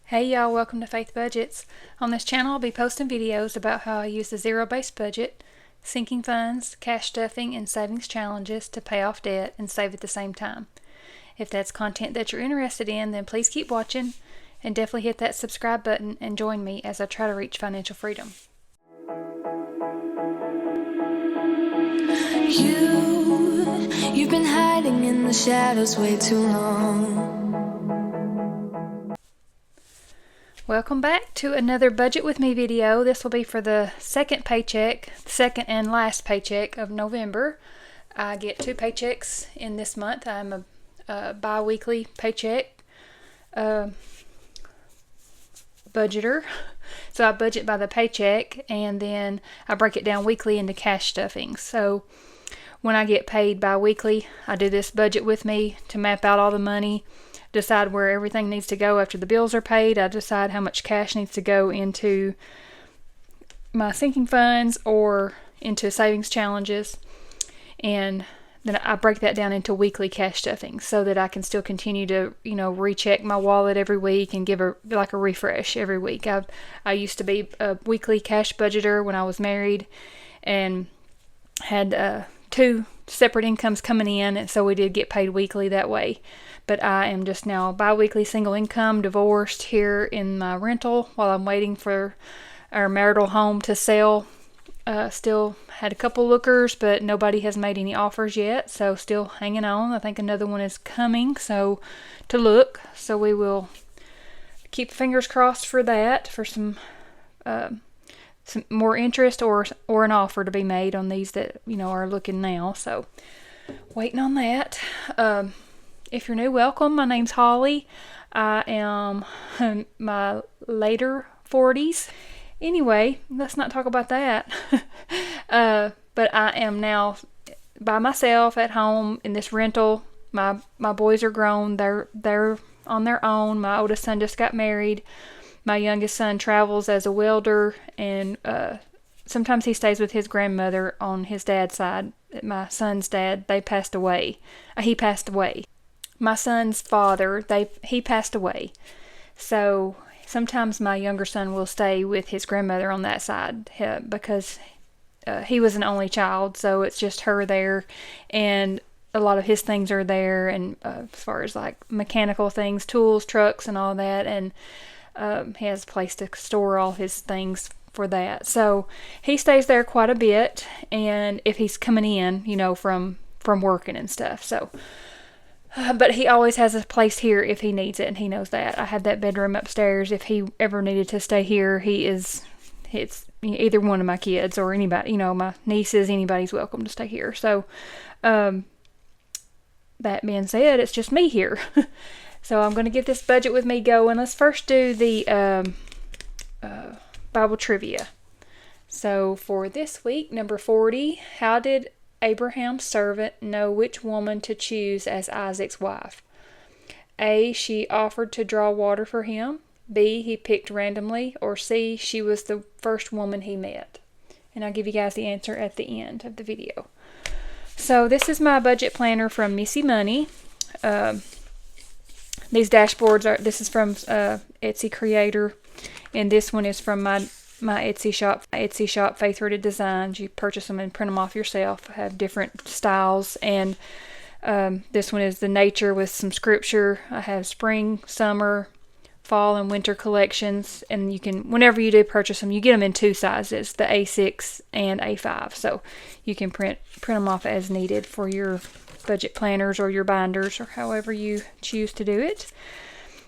Hey y'all, welcome to Faith Budgets. On this channel I'll be posting videos about how I use the zero-based budget, sinking funds, cash stuffing, and savings challenges to pay off debt and save at the same time. If that's content that you're interested in, then please keep watching and definitely hit that subscribe button and join me as I try to reach financial freedom. You've been hiding in the shadows way too long. Welcome back to another Budget With Me video. This will be for the second and last paycheck of November. I get 2 paychecks in this month. I'm a bi-weekly paycheck budgeter. So I budget by the paycheck and then I break it down weekly into cash stuffing. So when I get paid bi-weekly, I do this Budget With Me to map out all the money, decide where everything needs to go after the bills are paid. I decide how much cash needs to go into my sinking funds or into savings challenges, and then I break that down into weekly cash stuffing so that I can still continue to, recheck my wallet every week and give a refresh every week. I used to be a weekly cash budgeter when I was married and had 2 separate incomes coming in, and so we did get paid weekly that way. But I am just now bi-weekly single income, divorced here in my rental while I'm waiting for our marital home to sell. Still had a couple lookers, but nobody has made any offers yet, so still hanging on. I think another one is coming, so to look. So we will keep fingers crossed for that, for some more interest or an offer to be made on these that are looking now. So waiting on that. If you're new, welcome. My name's Holly. I am in my later 40s. Anyway, let's not talk about that. But I am now by myself at home in this rental. My boys are grown. They're on their own. My oldest son just got married. My youngest son travels as a welder, and sometimes he stays with his grandmother on his dad's side. My son's dad, he passed away. My son's father, he passed away. So sometimes my younger son will stay with his grandmother on that side because he was an only child, so it's just her there, and a lot of his things are there, and as far as like mechanical things, tools, trucks, and all that, and he has a place to store all his things for that. So he stays there quite a bit, and if he's coming in, from working and stuff. So but he always has a place here if he needs it, and he knows that. I have that bedroom upstairs. If he ever needed to stay here, it's either one of my kids or anybody, my nieces, anybody's welcome to stay here. So that being said, it's just me here. So I'm going to get this Budget With Me going. Let's first do the Bible trivia. So for this week, number 40, how did Abraham's servant know which woman to choose as Isaac's wife? A, she offered to draw water for him. B, he picked randomly. Or C, she was the first woman he met. And I'll give you guys the answer at the end of the video. So this is my budget planner from Missy Money. These dashboards this is from Etsy Creator, and this one is from my Etsy shop, Faith Rooted Designs. You purchase them and print them off yourself. Have different styles, and this one is the nature with some scripture. I have spring, summer, fall, and winter collections, and you can, whenever you do purchase them, you get them in 2 sizes, the A6 and A5, so you can print them off as needed for your budget planners or your binders or however you choose to do it.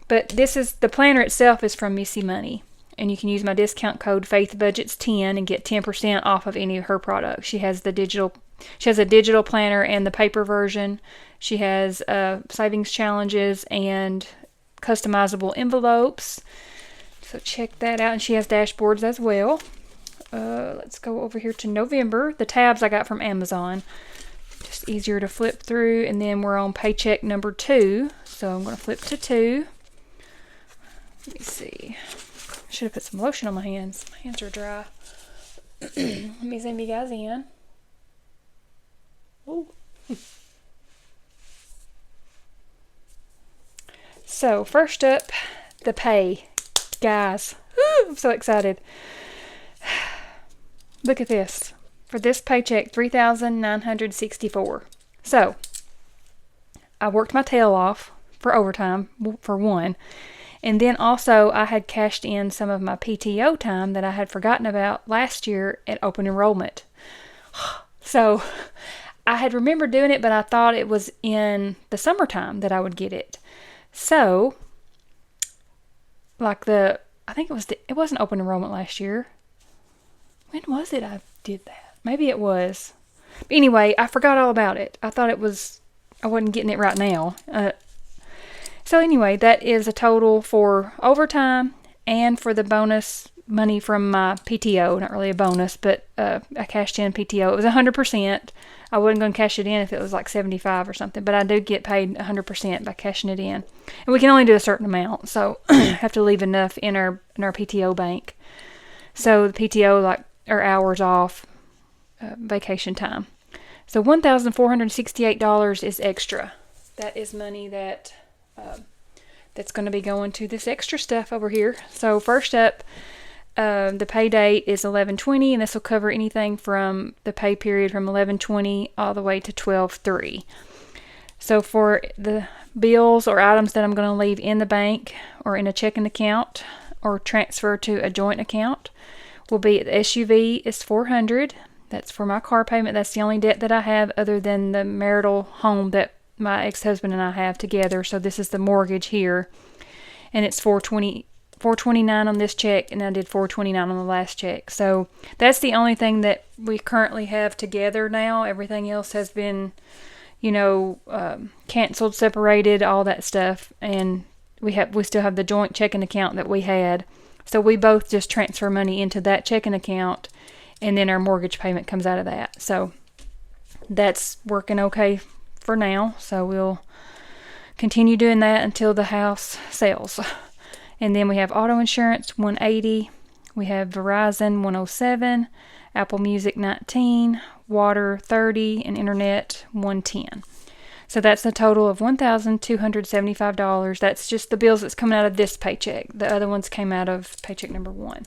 But the planner itself is from Missy Money, and you can use my discount code FaithBudgets10 and get 10% off of any of her products. She has a digital planner and the paper version. She has savings challenges and customizable envelopes. So check that out. And she has dashboards as well. Let's go over here to November. The tabs I got from Amazon. Just easier to flip through. And then we're on paycheck number 2. So I'm going to flip to 2. Let me see. I should have put some lotion on my hands. My hands are dry. Let me zoom you guys in. Ooh. So first up, the pay Guys, woo, I'm so excited. Look at this. For this paycheck, $3,964. So, I worked my tail off for overtime, for one. And then also, I had cashed in some of my PTO time that I had forgotten about last year at open enrollment. So, I had remembered doing it, but I thought it was in the summertime that I would get it. So, I think it wasn't open enrollment last year. When was it I did that? Maybe it was. But anyway, I forgot all about it. I thought I wasn't getting it right now. So anyway, that is a total for overtime and for the bonus money from my PTO. Not really a bonus, but I cashed in PTO. It was 100%. I wasn't going to cash it in if it was like 75 or something, but I do get paid 100% by cashing it in. And we can only do a certain amount, so I have to leave enough in our PTO bank. So the PTO, like, our hours off, vacation time. So $1,468 is extra. That is money that's going to be going to this extra stuff over here. So first up, the pay date is 11/20, and this will cover anything from the pay period from 11/20 all the way to 12/3. So for the bills or items that I'm going to leave in the bank or in a checking account or transfer to a joint account, will be the SUV is $400. That's for my car payment. That's the only debt that I have other than the marital home that my ex-husband and I have together. So this is the mortgage here, and it's $429 on this check, and I did $429 on the last check. So that's the only thing that we currently have together now. Everything else has been, canceled, separated, all that stuff, and we still have the joint checking account that we had. So we both just transfer money into that checking account, and then our mortgage payment comes out of that. So that's working okay for now. So we'll continue doing that until the house sells. And then we have auto insurance, $180. We have Verizon, $107. Apple Music, $19. Water, $30. And internet, $110. So that's a total of $1,275. That's just the bills that's coming out of this paycheck. The other ones came out of paycheck number 1.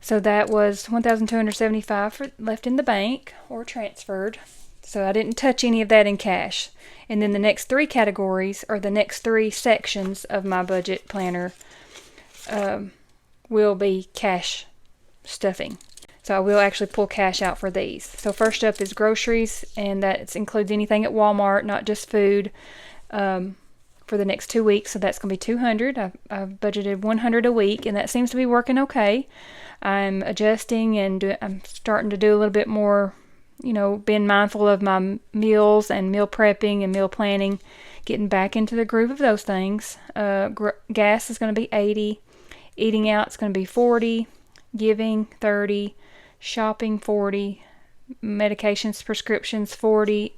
So that was $1,275 left in the bank or transferred. So I didn't touch any of that in cash. And then the next 3 categories, or the next 3 sections of my budget planner, will be cash stuffing. So I will actually pull cash out for these. So first up is groceries, and that includes anything at Walmart, not just food, for the next 2 weeks. So that's going to be $200. I've budgeted $100 a week, and that seems to be working okay. I'm adjusting, and I'm starting to do a little bit more, being mindful of my meals and meal prepping and meal planning, getting back into the groove of those things. Gas is going to be $80. Eating out is going to be $40. Giving, $30. Shopping, $40. Medications, prescriptions, $40.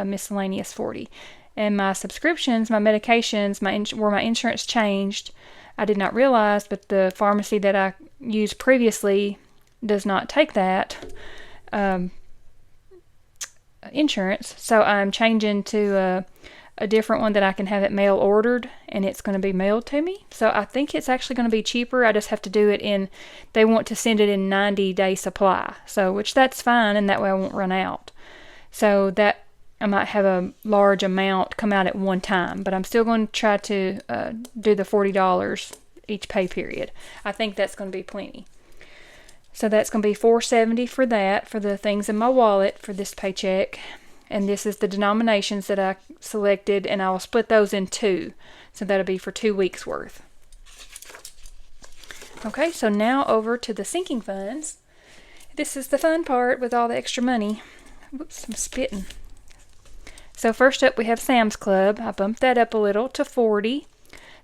Miscellaneous, $40. And my subscriptions, my medications, where my insurance changed, I did not realize, but the pharmacy that I used previously does not take that insurance. So I'm changing to a different one that I can have it mail ordered, and it's going to be mailed to me. So I think it's actually going to be cheaper. I just have to do it they want to send it in 90-day supply. So, which that's fine, and that way I won't run out. So that I might have a large amount come out at one time, but I'm still going to try to do the $40 each pay period. I think that's going to be plenty. So that's going to be $470 for that, for the things in my wallet for this paycheck. And this is the denominations that I selected, and I will split those in 2. So that'll be for 2 weeks worth. Okay, so now over to the sinking funds. This is the fun part with all the extra money. Whoops, I'm spitting. So first up we have Sam's Club. I bumped that up a little to $40.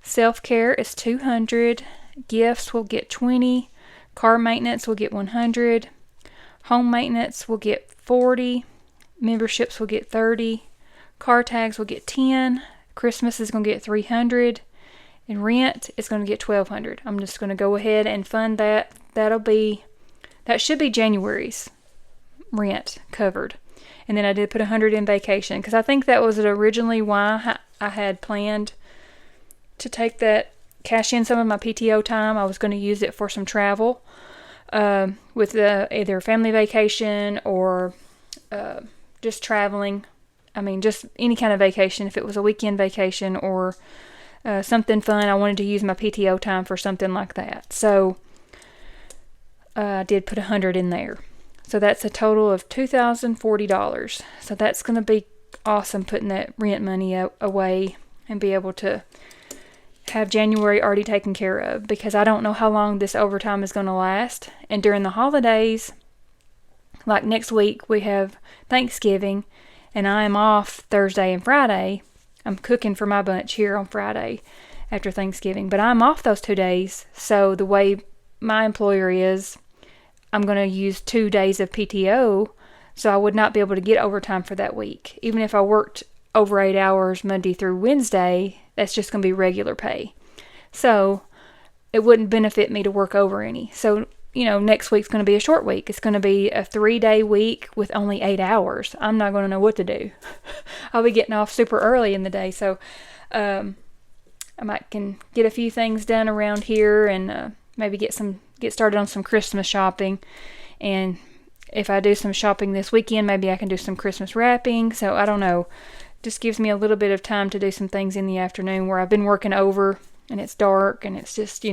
Self-care is $200. Gifts will get $20. Car maintenance will get $100. Home maintenance will get $40. Memberships will get $30. Car tags will get $10. Christmas is going to get $300. And rent is going to get $1,200. I'm just going to go ahead and fund that. That should be January's rent covered. And then I did put $100 in vacation, because I think that was originally why I had planned to take that cash in some of my PTO time. I was going to use it for some travel with either family vacation or just traveling. I mean, just any kind of vacation. If it was a weekend vacation or something fun, I wanted to use my PTO time for something like that. So I did put $100 in there. So that's a total of $2,040. So that's going to be awesome, putting that rent money away and be able to have January already taken care of, because I don't know how long this overtime is going to last. And during the holidays, like next week, we have Thanksgiving, and I am off Thursday and Friday. I'm cooking for my bunch here on Friday after Thanksgiving, but I'm off those 2 days. So the way my employer is, I'm going to use 2 days of PTO, so I would not be able to get overtime for that week. Even if I worked over 8 hours Monday through Wednesday, that's just going to be regular pay. So it wouldn't benefit me to work over any. So, next week's going to be a short week. It's going to be a 3-day week with only 8 hours. I'm not going to know what to do. I'll be getting off super early in the day. So I can get a few things done around here and maybe get started on some Christmas shopping. And if I do some shopping this weekend, maybe I can do some Christmas wrapping. So I don't know. Just gives me a little bit of time to do some things in the afternoon where I've been working over and it's dark and it's just,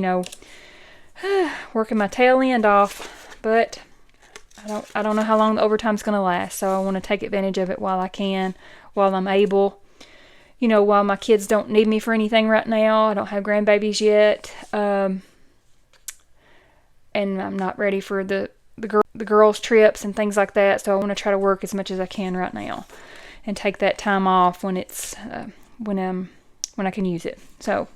working my tail end off. But I don't know how long the overtime's going to last. So I want to take advantage of it while I can, while I'm able. While my kids don't need me for anything right now. I don't have grandbabies yet. And I'm not ready for the girls' trips and things like that. So I want to try to work as much as I can right now and take that time off when it's when I can use it. So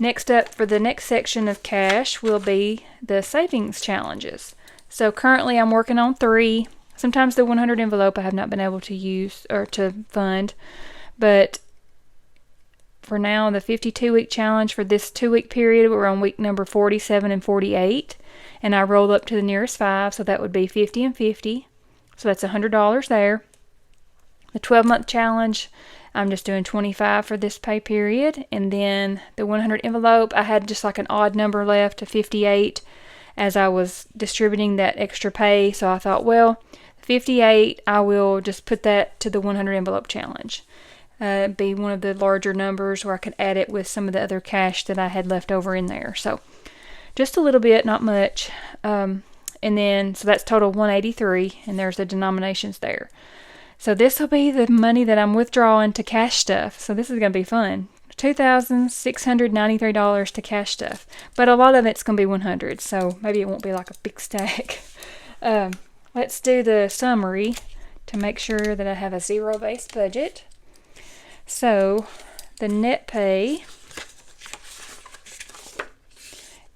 next up for the next section of cash will be the savings challenges. So currently I'm working on 3. Sometimes the 100 envelope I have not been able to use or to fund, but for now the 52-week challenge for this 2-week period, we're on week number 47 and 48, and I rolled up to the nearest 5, so that would be 50 and 50. So that's $100 there. The 12-month challenge, I'm just doing 25 for this pay period. And then the 100 envelope, I had just like an odd number left to 58 as I was distributing that extra pay. So I thought, well, 58, I will just put that to the 100 envelope challenge. Be one of the larger numbers where I could add it with some of the other cash that I had left over in there. So just a little bit, not much. And then, so that's total 183, and there's the denominations there. So this will be the money that I'm withdrawing to cash stuff. So this is going to be fun. $2,693 to cash stuff. But a lot of it's going to be 100, so maybe it won't be like a big stack. Let's do the summary to make sure that I have a zero-based budget. So the net pay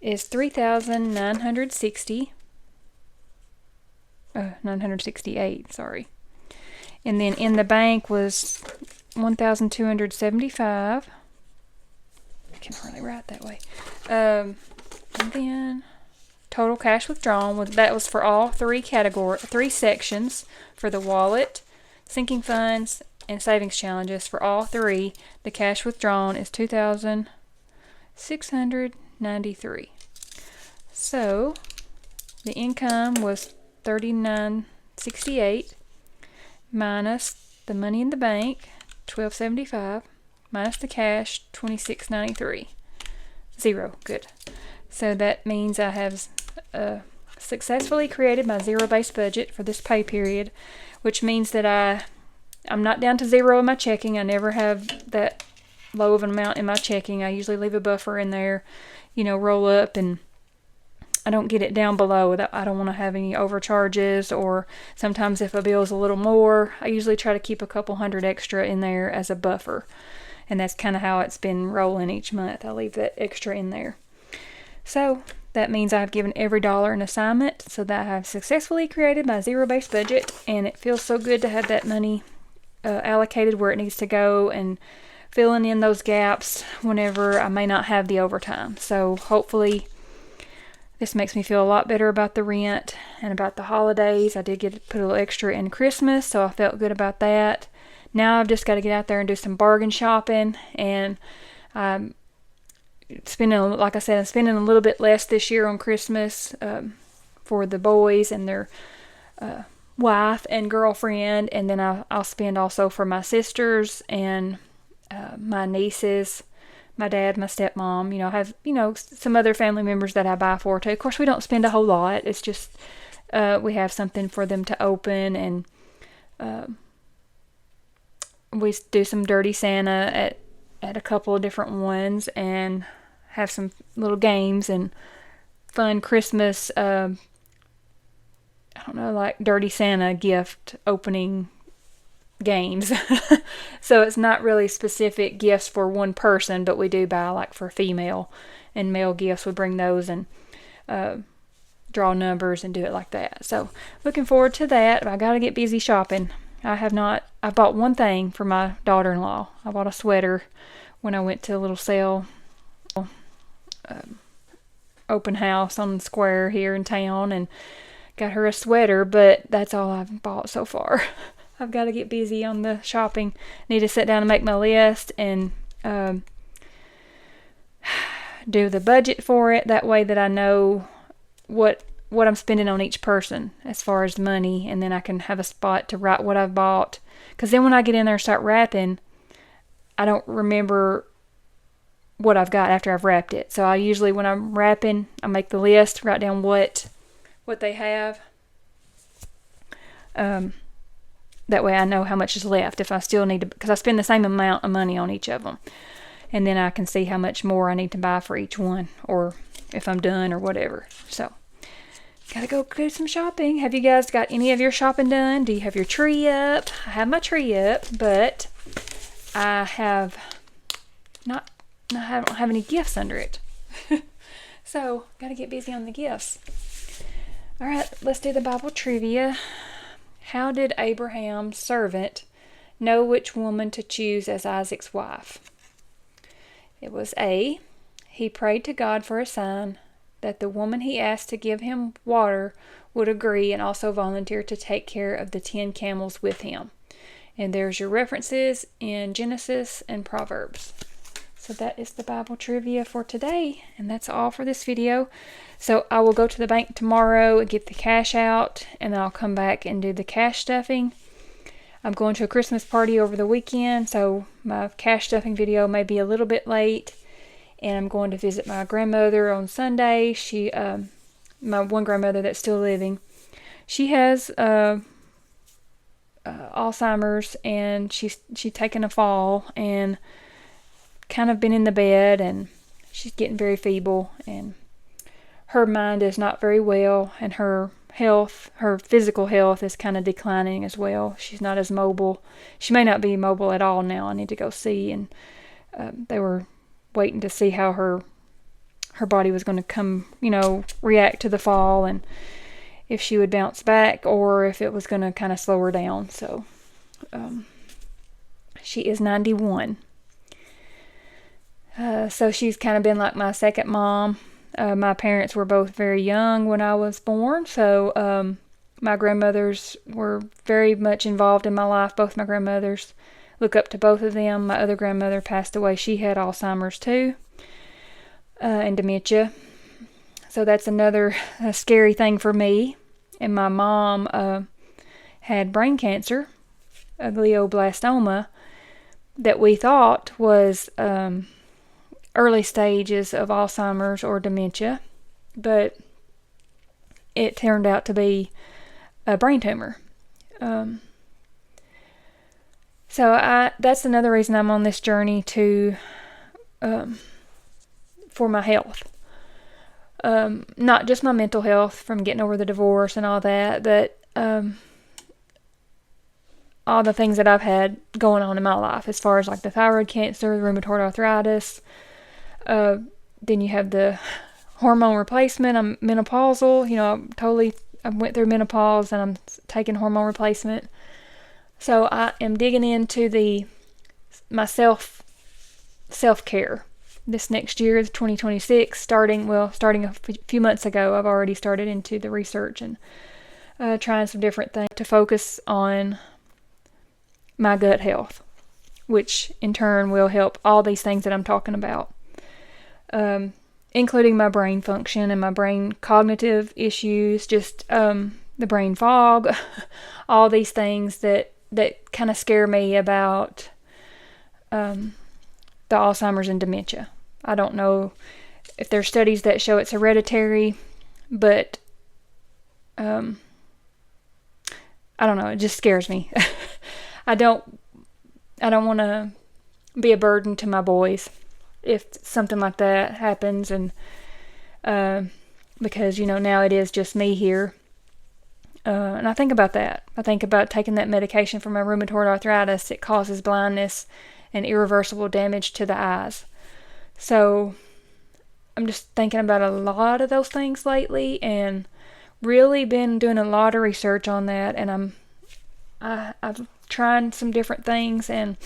is $968, sorry. And then in the bank was $1,275. I can hardly write that way. And then total cash withdrawn, that was for all 3 sections, for the wallet, sinking funds, and savings challenges. For all 3, the cash withdrawn is $2,693. So the income was $39.68 minus the money in the bank, $12.75, minus the cash, $26.93. 0. Good. So that means I have successfully created my zero-based budget for this pay period, which means that I'm not down to 0 in my checking. I never have that low of an amount in my checking. I usually leave a buffer in there, roll up, and I don't get it down below. I don't want to have any overcharges, or sometimes if a bill is a little more, I usually try to keep a couple $100 extra in there as a buffer. And that's kind of how it's been rolling each month. I leave that extra in there. So that means I've given every dollar an assignment, so that I have successfully created my zero-based budget, and it feels so good to have that money allocated where it needs to go and filling in those gaps whenever I may not have the overtime. So hopefully this makes me feel a lot better about the rent and about the holidays. I did put a little extra in Christmas, so I felt good about that. Now I've just got to get out there and do some bargain shopping, and like I said, I'm spending a little bit less this year on Christmas for the boys and their wife and girlfriend, and then I'll spend also for my sisters and my nieces, my dad, my stepmom. I have some other family members that I buy for too. Of course, we don't spend a whole lot. It's just we have something for them to open, and we do some dirty Santa at a couple of different ones, and have some little games and fun Christmas I don't know, like dirty Santa gift opening games. So it's not really specific gifts for one person, but we do buy like for female and male gifts. We bring those and draw numbers and do it like that. So looking forward to that. I got to get busy shopping. I bought one thing for my daughter-in-law. I bought a sweater when I went to a little sale open house on the square here in town, and got her a sweater, but that's all I've bought so far. I've got to get busy on the shopping. Need to sit down and make my list and do the budget for it. That way that I know what I'm spending on each person as far as money, and then I can have a spot to write what I've bought. Because then when I get in there and start wrapping, I don't remember what I've got after I've wrapped it. So I usually, when I'm wrapping, I make the list, write down what they have. That way I know how much is left if I still need to, because I spend the same amount of money on each of them. And then I can see how much more I need to buy for each one, or if I'm done or whatever. So, gotta go do some shopping. Have you guys got any of your shopping done? Do you have your tree up? I have my tree up, but I don't have any gifts under it. So, gotta get busy on the gifts. All right, let's do the Bible trivia. How did Abraham's servant know which woman to choose as Isaac's wife? It was A, he prayed to God for a sign that the woman he asked to give him water would agree and also volunteer to take care of the 10 camels with him. And there's your references in Genesis and Proverbs. So that is the Bible trivia for today, and that's all for this video. So I will go to the bank tomorrow and get the cash out, and then I'll come back and do the cash stuffing. I'm going to a Christmas party over the weekend, so my cash stuffing video may be a little bit late. And I'm going to visit my grandmother on Sunday. She, my one grandmother that's still living, she has Alzheimer's, and she's taken a fall and kind of been in the bed, and she's getting very feeble, and her mind is not very well, and her physical health is kind of declining as well. She's not as mobile. She may not be mobile at all now. I need to go see, and they were waiting to see how her body was going to come, react to the fall, and if she would bounce back or if it was going to kind of slow her down. So she is 91. So she's kind of been like my second mom. My parents were both very young when I was born, so my grandmothers were very much involved in my life. Both my grandmothers, look up to both of them. My other grandmother passed away. She had Alzheimer's too, and dementia. So that's another scary thing for me. And my mom had brain cancer, a glioblastoma, that we thought was early stages of Alzheimer's or dementia, but it turned out to be a brain tumor. So that's another reason I'm on this journey for my health. Not just my mental health from getting over the divorce and all that, but all the things that I've had going on in my life, as far as like the thyroid cancer, the rheumatoid arthritis. Then you have the hormone replacement. I'm menopausal. I went through menopause, and I'm taking hormone replacement. So I am digging into my self-care this next year, 2026, starting a few months ago. I've already started into the research and trying some different things to focus on my gut health, which in turn will help all these things that I'm talking about. including my brain function and my brain cognitive issues, just the brain fog, all these things that kind of scare me about the Alzheimer's and dementia. I don't know if there's studies that show it's hereditary, but I don't know, it just scares me. I don't want to be a burden to my boys if something like that happens, and because now it is just me here, and I think about that. I think about taking that medication for my rheumatoid arthritis. It causes blindness and irreversible damage to the eyes. So I'm just thinking about a lot of those things lately, and really been doing a lot of research on that, and I've tried some different things, and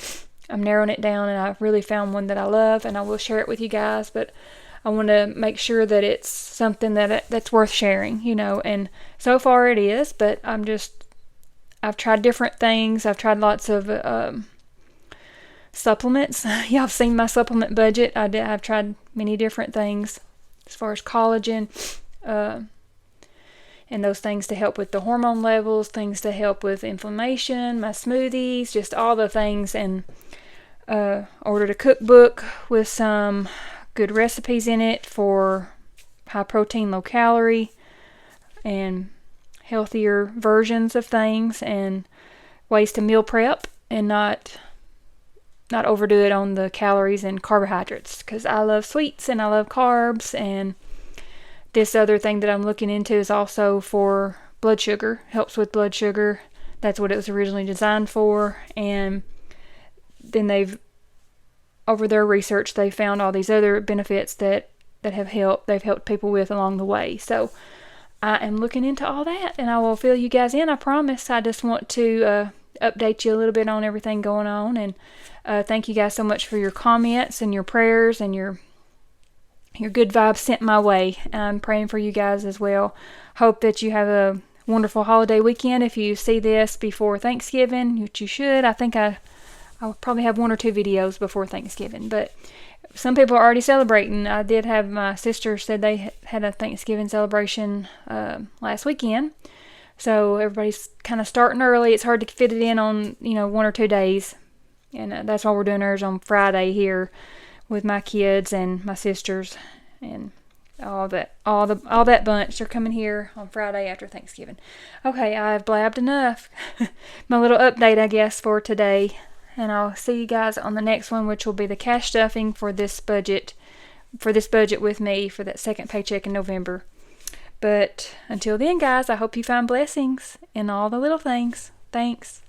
I'm narrowing it down, and I've really found one that I love, and I will share it with you guys, but I want to make sure that it's something that's worth sharing, and so far it is, but I've tried different things. I've tried lots of supplements. Y'all have seen my supplement budget. I've tried many different things as far as collagen, and those things to help with the hormone levels, things to help with inflammation, my smoothies, just all the things, and ordered a cookbook with some good recipes in it for high protein, low calorie, and healthier versions of things, and ways to meal prep and not overdo it on the calories and carbohydrates, because I love sweets and I love carbs. And this other thing that I'm looking into is also for blood sugar, helps with blood sugar. That's what it was originally designed for. And then over their research, they found all these other benefits that they've helped people with along the way. So I am looking into all that, and I will fill you guys in, I promise. I just want to update you a little bit on everything going on, and thank you guys so much for your comments and your prayers and your good vibes sent my way. I'm praying for you guys as well. Hope that you have a wonderful holiday weekend. If you see this before Thanksgiving, which you should, I think I'll probably have 1 or 2 videos before Thanksgiving, but some people are already celebrating. I did have my sister said they had a Thanksgiving celebration last weekend, so everybody's kind of starting early. It's hard to fit it in on 1 or 2 days, and that's why we're doing ours on Friday here with my kids and my sisters and all that bunch. They're coming here on Friday after Thanksgiving. Okay, I've blabbed enough. My little update, I guess, for today. And I'll see you guys on the next one, which will be the cash stuffing for this budget with me for that second paycheck in November. But until then, guys, I hope you find blessings in all the little things. Thanks.